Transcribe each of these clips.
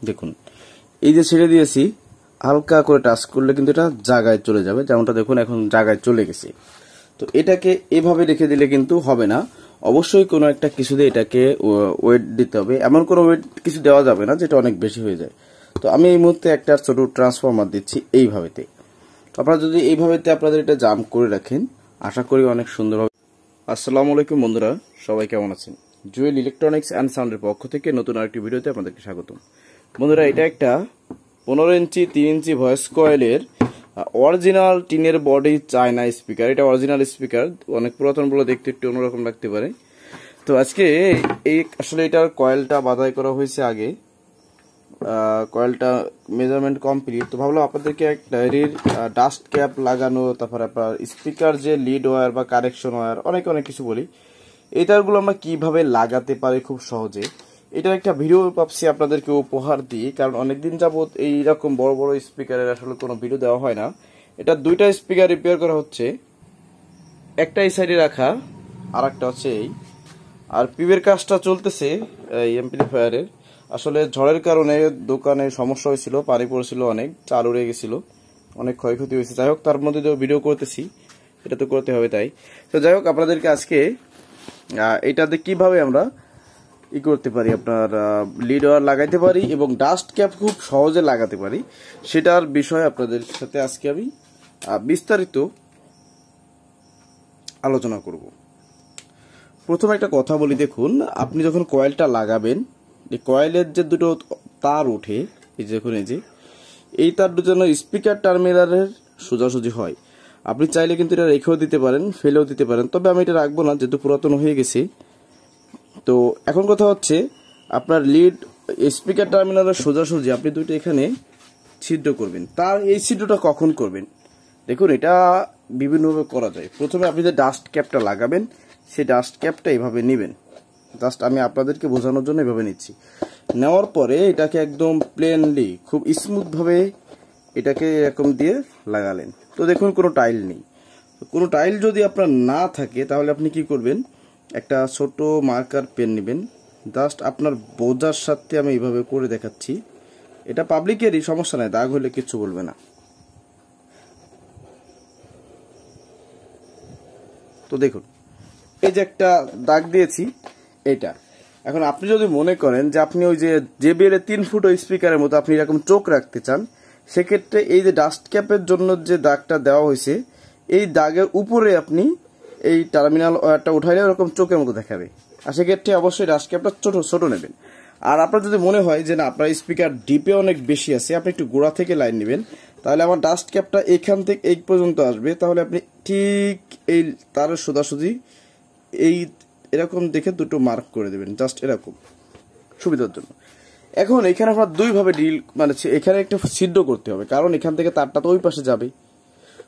দেখুন এই যে ছেড়ে দিয়েছি, হালকা করে টাচ করলে কিন্তু এটা জায়গায় চলে যাবে, যেমনটা দেখুন এখন জায়গায় চলে গেছে। তো এটাকে এভাবে রেখে দিলে কিন্তু হবে না, অবশ্যই কোনো একটা কিছু দিয়ে এটাকে ওয়েট দিতে হবে। এমন কোনো ওয়েট কিছু দেওয়া যাবে না যেটা অনেক বেশি হয়ে যায়। তো আমি এই মুহূর্তে একটা ছোট ট্রান্সফরমার দিচ্ছি এইভাবেতে। আপনারা যদি এইভাবেতে আপনাদের এটা জাম্প করে রাখেন, আশা করি অনেক সুন্দর হবে। আসসালামু আলাইকুম বন্ধুরা, সবাই কেমন আছেন? জুয়েল ইলেকট্রনিক্স অ্যান্ড সাউন্ডের পক্ষ থেকে নতুন আরেকটি ভিডিওতে আপনাদেরকে স্বাগতম। বন্ধুরা, এটা একটা 15 ইঞ্চি 3 ইঞ্চি ভয়েস কয়েলের অরিজিনাল টিনের বডি চায়না স্পিকার। এটা অরিজিনাল স্পিকার, অনেক পুরাতন বলে দেখতে একটু অন্যরকম লাগতে পারে। তো আজকে এই আসলে এটার কয়েলটা বাধাই করা হয়েছে আগে, কয়েলটা মেজারমেন্ট কমপ্লিট। তো ভাবলাম আপনাদেরকে একটা ডাস্ট ক্যাপ লাগানো, তারপরে আপনার স্পিকার যে লিড ওয়্যার বা কানেকশন ওয়্যার অনেক কিছু বলি, এই তারগুলো আমরা কিভাবে লাগাতে পারি খুব সহজে, এটার একটা ভিডিও ভাবছি আপনাদেরকে উপহার দিই। কারণ অনেকদিন যাবত এইরকম বড় বড় স্পিকারের আসলে কোনো ভিডিও দেওয়া হয় না। এটা দুইটা স্পিকার রিপেয়ার করা হচ্ছে, একটা এই সাইডে রাখা আর একটা হচ্ছে এই। আর পিবের কাজটা চলতেছে এই এমপ্লিফায়ারের। আসলে ঝড়ের কারণে দোকানে সমস্যা হয়েছিল, পানি পড়েছিল, অনেক চাল উড়ে গেছিল, অনেক ক্ষয়ক্ষতি হয়েছে। যাই হোক, তার মধ্যে ভিডিও করতেছি, এটা তো করতে হবে তাই। তো যাই হোক, আপনাদেরকে আজকে এটাতে কিভাবে আমরা করতে পারি, আপনার লিড ওয়্যার লাগাইতে পারি এবং ডাস্ট ক্যাপ খুব সহজে লাগাতে পারি, সেটার বিষয়ে আপনাদের সাথে আজকে আমি বিস্তারিত আলোচনা করব। প্রথমে একটা কথা বলি, দেখুন আপনি যখন কয়েলটা লাগাবেন, এই কয়েলের যে দুটো তার ওঠে, এই দেখুন এই তার দুটো যেন স্পিকার টার্মিনালের সোজাসুজি হয়। আপনি চাইলে কিন্তু এটা রেখেও দিতে পারেন, ফেলেও দিতে পারেন, তবে আমি এটা রাখবো না যেহেতু পুরাতন হয়ে গেছে। তো এখন কথা হচ্ছে, আপনার লিড স্পিকার টার্মিনালের সোজাসুজি আপনি দুটো এখানে ছিদ্র করবেন। তার এই ছিদ্রটা কখন করবেন দেখুন, এটা বিভিন্নভাবে করা যায়। প্রথমে আপনি যে ডাস্ট ক্যাপটা লাগাবেন, সেই ডাস্ট ক্যাপটা এইভাবে নেবেন। জাস্ট আমি আপনাদেরকে বোঝানোর জন্য এভাবে নিচ্ছি। নেওয়ার পরে এটাকে একদম প্লেনলি খুব স্মুথভাবে এটাকে এরকম দিয়ে লাগালেন। তো দেখুন কোনো টাইল নেই। কোনো টাইল যদি আপনার না থাকে তাহলে আপনি কি করবেন, একটা ছোট মার্কার পেন নেবেন। জাস্ট আপনার বোঝার সাথে আমি এইভাবে করে দেখাচ্ছি, এটা পাবলিকেরই, সমস্যা নাই, দাগ হলে কিচ্ছু বলবে না। তো দেখুন এই যে একটা দাগ দিয়েছি এটা। এখন আপনি যদি মনে করেন যে আপনি ওই যে বেড়ে 3 ফুট ওই স্পিকারের মতো আপনি এরকম চোখ রাখতে চান, সেক্ষেত্রে এই যে ডাস্ট ক্যাপের জন্য যে দাগটা দেওয়া হয়েছে, এই দাগের উপরে আপনি এই টার্মিনাল ওয়্যারটা উঠাইলে ওরকম চোখের মতো দেখাবে। আর সেক্ষেত্রে অবশ্যই ডাস্ট ক্যাপটা ছোট নেবেন। আর আপনার যদি মনে হয় যে না আপনার স্পিকার ডিপে অনেক বেশি আছে, আপনি একটু গোড়া থেকে লাইন নেবেন, তাহলে আমার ডাস্ট ক্যাপটা এখান থেকে এই পর্যন্ত আসবে। তাহলে আপনি ঠিক এই তার সোজাসুজি এই এরকম দেখে দুটো মার্ক করে দেবেন, জাস্ট এরকম সুবিধার জন্য। এখন এখানে আপনার দুইভাবে ডিল, মানে এখানে একটা ছিদ্র করতে হবে, কারণ এখান থেকে তারটা তো ওই পাশে যাবে।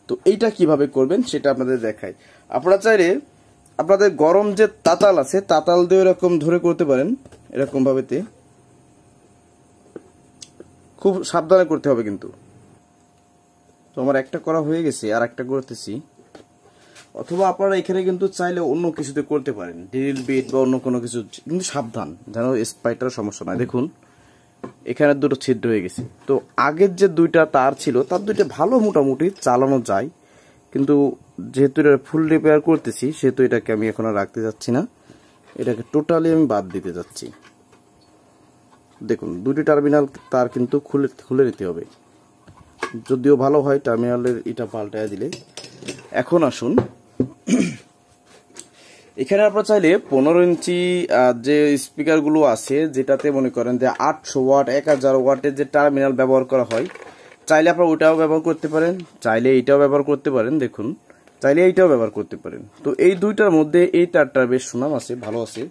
তো এইটা কিভাবে করবেন সেটা আপনাদের দেখাই। আপনারা চাইলে আপনাদের গরম যে তাতাল আছে, তাতাল দিয়ে এরকম ধরে করতে পারেন, এরকম ভাবেতে। খুব সাবধানে করতে হবে কিন্তু। তো আমার একটা করা হয়ে গেছে, আর একটা করতেছি। অথবা আপনারা এখানে কিন্তু চাইলে অন্য কিছুতে করতে পারেন, ড্রিল বিট বা অন্য কোনো কিছু, কিন্তু সাবধান যেন স্পাইটার সমস্যা নয়। দেখুন এখানে দুটো ছিদ্র হয়ে গেছে। তো আগের যে দুইটা তার ছিল, তার দুইটা ভালো মোটামুটি চালানো যায়, কিন্তু যেহেতু এটা ফুল রিপেয়ার করতেছি সেহেতু এটাকে আমি এখন আর রাখতে যাচ্ছি না, এটাকে টোটালি আমি বাদ দিতে যাচ্ছি। দেখুন দুটি টার্মিনাল তার কিন্তু খুলে নিতে হবে, যদিও ভালো হয় টার্মিনালের এটা পাল্টায় দিলে। এখন আসুন, এখানে আপনারা চাইলে 15 ইঞ্চি যে স্পিকারগুলো আছে, যেটাতে মনে করেন যে 800 ওয়াট 1000 ওয়াটের যে টার্মিনাল ব্যবহার করা হয়, চাইলে আপনারা ওইটাও ব্যবহার করতে পারেন, চাইলে এইটাও ব্যবহার করতে পারেন। দেখুন চাইলে এইটাও ব্যবহার করতে পারেন। তো এই দুইটার মধ্যে এই তারটার বেশ সুনাম আছে, ভালো আছে,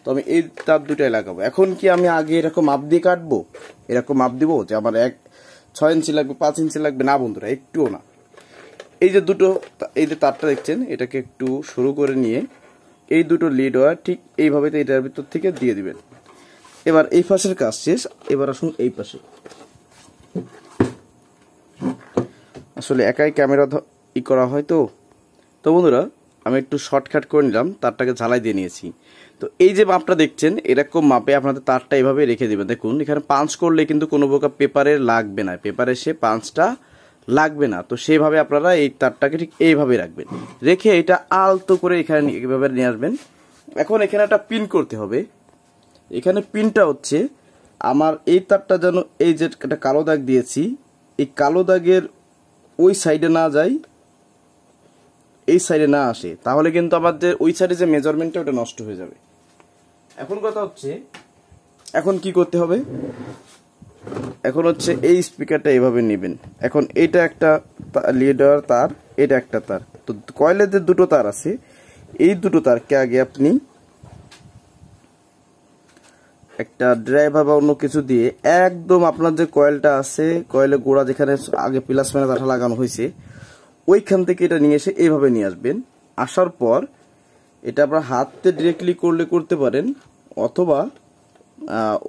তো আমি এই তার দুইটাই লাগাবো। এখন কি আমি আগে এরকম মাপ দিয়ে কাটবো, এরকম মাপ দিব যে আমার 6 ইঞ্চি লাগবে 5 ইঞ্চি লাগবে? না বন্ধুরা, একটুও না। এই যে দুটো, এই যে তারটা দেখছেন, এটাকে একটু সরু করে নিয়ে এই দুটো লিড ওয়্যার ঠিক এইভাবে এটার ভিতর থেকে দিয়ে দিবেন। এবার এই পাশের কাজ শেষ, এবার আসুন এই পাশে। আসলে একাই ক্যামেরা করা হয়, তো বন্ধুরা আমি একটু শর্টকাট করে নিলাম, তারটাকে ঝালাই দিয়ে নিয়েছি। তো তো এই যে মাপটা দেখছেন এরকম মাপে আপনাদের তারটা এইভাবে রেখে দেবেন। দেখুন এখানে পাঞ্চ করলে কিন্তু কোনো প্রকার পেপারে লাগবে না, পেপারে সে পাঞ্চটা লাগবে না। তো সেইভাবে আপনারা এই তারটাকে ঠিক এইভাবে রাখবেন, রেখে এটা আলতো করে এখানে এইভাবে নিয়ে আসবেন। এখন এখানে একটা পিন করতে হবে। এখানে পিনটা হচ্ছে আমার এই তারটা যেন এই যে একটা কালো দাগ দিয়েছি এই কালো দাগের ওই সাইডে না যায়, এই সাইডে না আসে, তাহলে কিন্তু আমাদের ওই সাইডে যে মেজারমেন্টটা ওটা নষ্ট হয়ে যাবে। এখন কথা হচ্ছে এখন কি করতে হবে, এখন হচ্ছে এই স্পিকারটা এইভাবে নেবেন। এখন এটা একটা লিডার তার, এটা একটা তার। তো কয়েলের যে দুটো তার আছে এই দুটো তারকে আগে আপনি একটা ড্রাইভার বা অন্য কিছু দিয়ে একদম আপনার যে কয়েলটা আছে কয়েলের গোড়া যেখানে আগে প্লাস মাইনাস আঠা লাগানো হয়েছে ওইখান থেকে এটা নিয়ে এসে এইভাবে নিয়ে আসবেন। আসার পর এটা আপনার হাতে ডিরেক্টলি করলে করতে পারেন, অথবা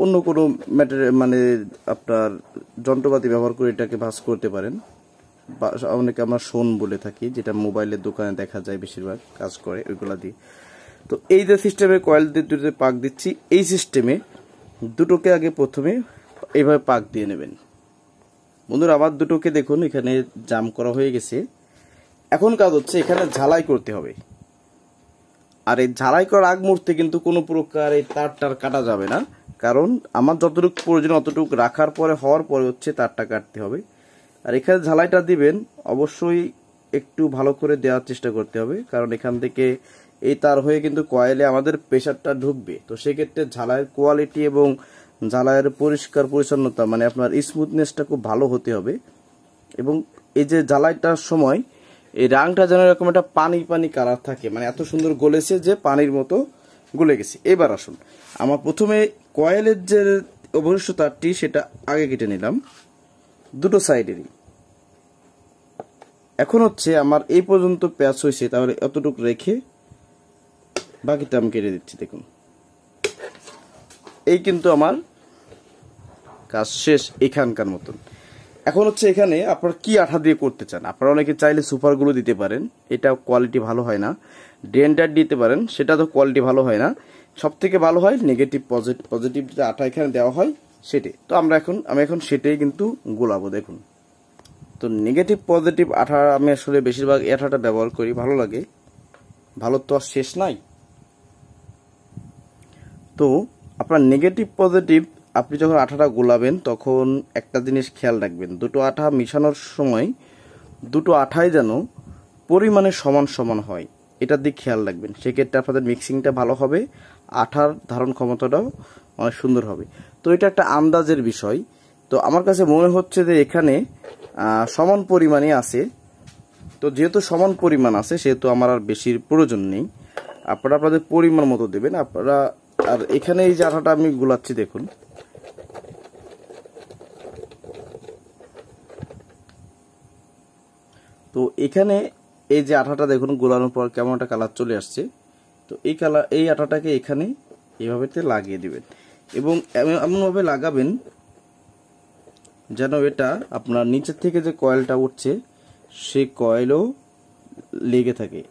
অন্য কোনো ম্যাটেরিয়াল মানে আপনার যন্ত্রপাতি ব্যবহার করে এটাকে ভাঁজ করতে পারেন। অনেকে আমরা শোন বলে থাকি, যেটা মোবাইলের দোকানে দেখা যায় বেশিরভাগ কাজ করে ওইগুলা দিয়ে। তো এই যে সিস্টেমে কয়েল দিয়ে দুটোতে পাক দিচ্ছি, এই সিস্টেমে দুটোকে আগে প্রথমে এইভাবে পাক দিয়ে নেবেন। বন্ধুরা আবার দুটোকে দেখুন এখানে জাম করা হয়ে গেছে। এখন কাজ হচ্ছে এখানে ঝালাই করতে হবে। আর এই ঝালাই করার আগ মুহূর্তে কিন্তু কোনো প্রকার এই তারটার কাটা যাবে না, কারণ আমার যতটুকু প্রয়োজন অতটুকু রাখার পরে হওয়ার পরে হচ্ছে তারটা কাটতে হবে। আর এখানে ঝালাইটা দিবেন অবশ্যই একটু ভালো করে দেওয়ার চেষ্টা করতে হবে, কারণ এখান থেকে এই তার হয়ে কিন্তু কয়েলে আমাদের প্রেশারটা ঢুকবে। তো সেক্ষেত্রে ঝালাইয়ের কোয়ালিটি এবং ঝালাইয়ের পরিষ্কার পরিচ্ছন্নতা মানে আপনার স্মুথনেসটা খুব ভালো হতে হবে। এবং এই যে ঝালাইটার সময় এই রাংটা যেন এরকম একটা পানি পানি কালার থাকে, মানে এত সুন্দর গলেছে যে পানির মতো গলে গেছে। এবার আসুন আমার প্রথমে কয়েলের যে অবশিষ্ট তারটি সেটা আগে কেটে নিলাম দুটো সাইডেরই। এখন হচ্ছে আমার এই পর্যন্ত প্যাচ হয়েছে, তাহলে এতটুকু রেখে বাকিটা আমি কেটে দিচ্ছি। দেখুন এই কিন্তু আমার কাজ শেষ এখানকার মতন। এখন হচ্ছে এখানে আপনারা কি আঠা দিয়ে করতে চান, আপনারা অনেকে চাইলে সুপারগুলো দিতে পারেন, এটা কোয়ালিটি ভালো হয় না। ডেন্টার দিতে পারেন, সেটা তো কোয়ালিটি ভালো হয় না। সব থেকে ভালো হয় নেগেটিভ পজিটিভ যে আঠা এখানে দেওয়া হয় সেটাই। তো আমি এখন সেটাই কিন্তু গোলাবো। দেখুন তো নেগেটিভ পজিটিভ আঠা আমি আসলে বেশিরভাগ এই আঠাটা ব্যবহার করি, ভালো লাগে, ভালো তো আর শেষ নাই। তো আপনার নেগেটিভ পজিটিভ আপনি যখন আঠাটা গোলাবেন তখন একটা জিনিস খেয়াল রাখবেন, দুটো আঠা মিশানোর সময় দুটো আঠাই যেন পরিমাণে সমান সমান হয়, এটার দিক খেয়াল রাখবেন। সেক্ষেত্রে আপনাদের মিক্সিংটা ভালো হবে, আঠার ধারণ ক্ষমতাটাও অনেক সুন্দর হবে। তো এটা একটা আন্দাজের বিষয়। তো আমার কাছে মনে হচ্ছে যে এখানে সমান পরিমাণে আছে। তো যেহেতু সমান পরিমাণ আছে সেহেতু আমার আর বেশির প্রয়োজন নেই, আপনারা আপনাদের পরিমাণ মতো দেবেন আপনারা। আর এখানে এই যে আঠাটা আমি গুলাচ্ছি দেখুন, তো এখানে এই যে আঠাটা দেখুন গোলানোর পর কেমন একটা কালার চলে আসছে। তো এই আঠাটাকে এখানে এইভাবে লাগিয়ে দিবেন এবং এমনভাবে লাগাবেন যেন এটা আপনার নিচের থেকে যে কয়েলটা উঠছে সেই কয়েলও লেগে থাকে,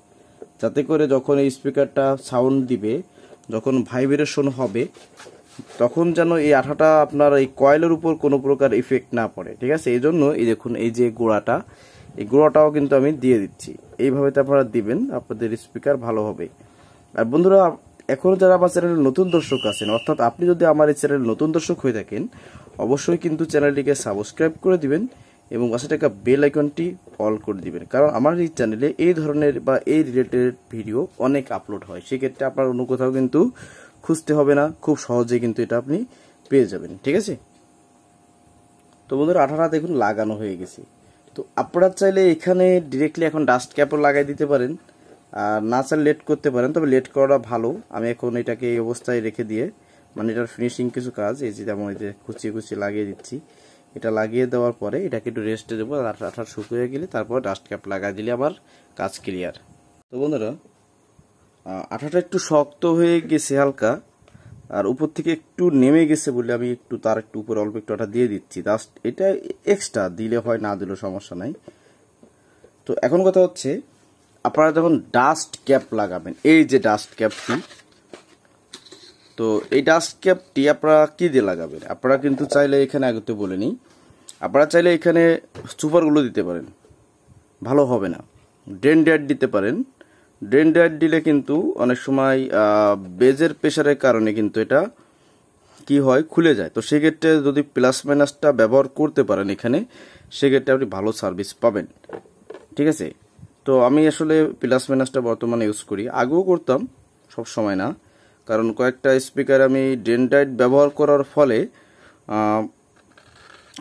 যাতে করে যখন এই স্পিকারটা সাউন্ড দিবে, যখন ভাইব্রেশন হবে তখন যেন এই আঠাটা আপনার এই কয়েলের উপর কোনো প্রকার ইফেক্ট না পড়ে। ঠিক আছে, এই জন্য এই দেখুন এই যে গোড়াটা, এই গোড়াটাও কিন্তু আমি দিয়ে দিচ্ছি। এইভাবে তো আপনারা দিবেন, আপনাদের স্পিকার ভালো হবে। আর বন্ধুরা এখনো যারা আমার চ্যানেলের নতুন দর্শক আছেন, অর্থাৎ আপনি যদি আমার এই চ্যানেলের নতুন দর্শক হয়ে থাকেন অবশ্যই কিন্তু চ্যানেলটিকে সাবস্ক্রাইব করে দিবেন এবং পাশে থাকা বেল আইকনটি অল করে দিবেন, কারণ আমার এই চ্যানেলে এই ধরনের বা এই রিলেটেড ভিডিও অনেক আপলোড হয়। সেক্ষেত্রে আপনার অন্য কোথাও কিন্তু খুঁজতে হবে না, খুব সহজে কিন্তু এটা আপনি পেয়ে যাবেন। ঠিক আছে, তো বন্ধুরা আঠাটা দেখুন লাগানো হয়ে গেছে। তো আপনারা চাইলে এখানে ডিরেক্টলি এখন ডাস্ট ক্যাপও লাগাই দিতে পারেন, আর না চাইলে লেট করতে পারেন, তবে লেট করাটা ভালো। আমি এখন এটাকে এই অবস্থায় রেখে দিয়ে মানে এটার ফিনিশিং কিছু কাজ এই যে যেমন এই যে কুচিয়ে লাগিয়ে দিচ্ছি, এটা লাগিয়ে দেওয়ার পরে এটাকে একটু রেস্টে দেবো, আর আঠা শুকিয়ে গেলে তারপর ডাস্ট ক্যাপ লাগাই দিলে আমার কাজ ক্লিয়ার। তো বন্ধুরা আঠাটা একটু শক্ত হয়ে গেছে হালকা, আর উপর থেকে একটু নেমে গেছে বলে আমি একটু তার একটু উপরে অল্প একটু আঠা দিয়ে দিচ্ছি। জাস্ট এটা এক্সট্রা দিলে হয়, না দিলেও সমস্যা নাই। তো এখন কথা হচ্ছে আপনারা যখন ডাস্ট ক্যাপ লাগাবেন, এই যে ডাস্ট ক্যাপটি তো এই ডাস্ট ক্যাপটি আপনারা কি দিয়ে লাগাবেন? আপনারা কিন্তু চাইলে এখানে আগে তো বলে নিই, আপনারা চাইলে এখানে সুপারগুলো দিতে পারেন, ভালো হবে না। ড্রেন ড্রায়ার দিতে পারেন। ড্রেন ড্রায়ার দিলে কিন্তু অনেক সময় বেজের প্রেশারের কারণে কিন্তু এটা কি হয়, খুলে যায়। তো সেক্ষেত্রে যদি প্লাস মাইনাসটা ব্যবহার করতে পারেন এখানে, সেক্ষেত্রে আপনি ভালো সার্ভিস পাবেন। ঠিক আছে, তো আমি আসলে প্লাস মাইনাসটা বর্তমানে ইউজ করি, আগেও করতাম, সব সময় না। কারণ কয়েকটা স্পিকার আমি ড্রেন ড্রায়ার ব্যবহার করার ফলে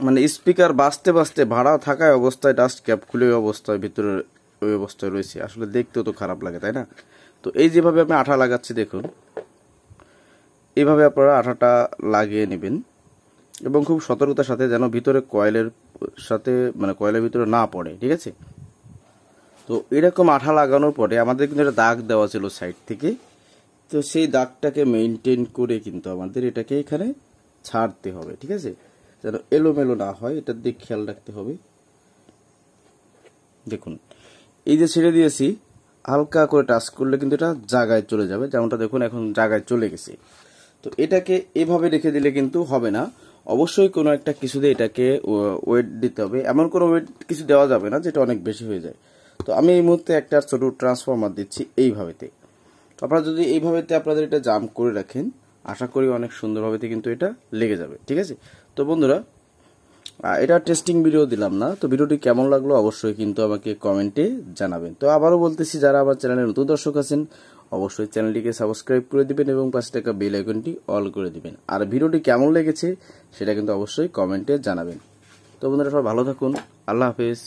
মানে স্পিকার বাজতে বাজতে ভাড়া থাকায় অবস্থায় ডাস্ট ক্যাপ খুলে ওই অবস্থায় ভিতরে ওই অবস্থায় রয়েছে, আসলে দেখতেও তো খারাপ লাগে, তাই না? তো এই যেভাবে আমি আঠা লাগাচ্ছি দেখুন, এইভাবে আপনারা আঠাটা লাগিয়ে নেবেন এবং খুব সতর্কতার সাথে, যেন ভিতরে কয়েলের সাথে মানে কয়েলের ভিতরে না পড়ে। ঠিক আছে, তো এরকম আঠা লাগানোর পরে আমাদের কিন্তু একটা দাগ দেওয়া ছিল সাইড থেকে, তো সেই দাগটাকে মেনটেন করে কিন্তু আমাদের এটাকে এখানে ছাড়তে হবে। ঠিক আছে, যেন এলোমেলো না হয়, এটার দিকে খেয়াল রাখতে হবে। দেখুন, এই যে ছেড়ে দিয়েছি, হালকা করে টাচ করলে কিন্তু এটা জায়গায় চলে যাবে, যেমনটা দেখুন এখন জায়গায় চলে গেছে। তো এটাকে এভাবে রেখে দিলে কিন্তু হবে না, অবশ্যই কোনো একটা কিছুতে এটাকে ওয়েট দিতে হবে। এমন কোনো ওয়েট কিছু দেওয়া যাবে না যেটা অনেক বেশি হয়ে যায়। তো আমি এই মুহূর্তে একটা ছোট ট্রান্সফরমার দিচ্ছি এইভাবেতে। তো আপনারা যদি এইভাবেতে আপনাদের এটা জাম করে রাখেন, আশা করি অনেক সুন্দরভাবেতে কিন্তু এটা লেগে যাবে। ঠিক আছে, তো বন্ধুরা, এটা টেস্টিং ভিডিও দিলাম না, তো ভিডিওটি কেমন লাগলো অবশ্যই কিন্তু আমাকে কমেন্টে জানাবেন। তো আবারও বলতেছি, যারা আমার চ্যানেলের নতুন দর্শক আছেন অবশ্যই চ্যানেলটিকে সাবস্ক্রাইব করে দিবেন এবং পাশে থাকা বেল আইকনটি অল করে দিবেন। আর ভিডিওটি কেমন লেগেছে সেটা কিন্তু অবশ্যই কমেন্টে জানাবেন। তো বন্ধুরা, সবাই ভালো থাকুন, আল্লাহ হাফেজ।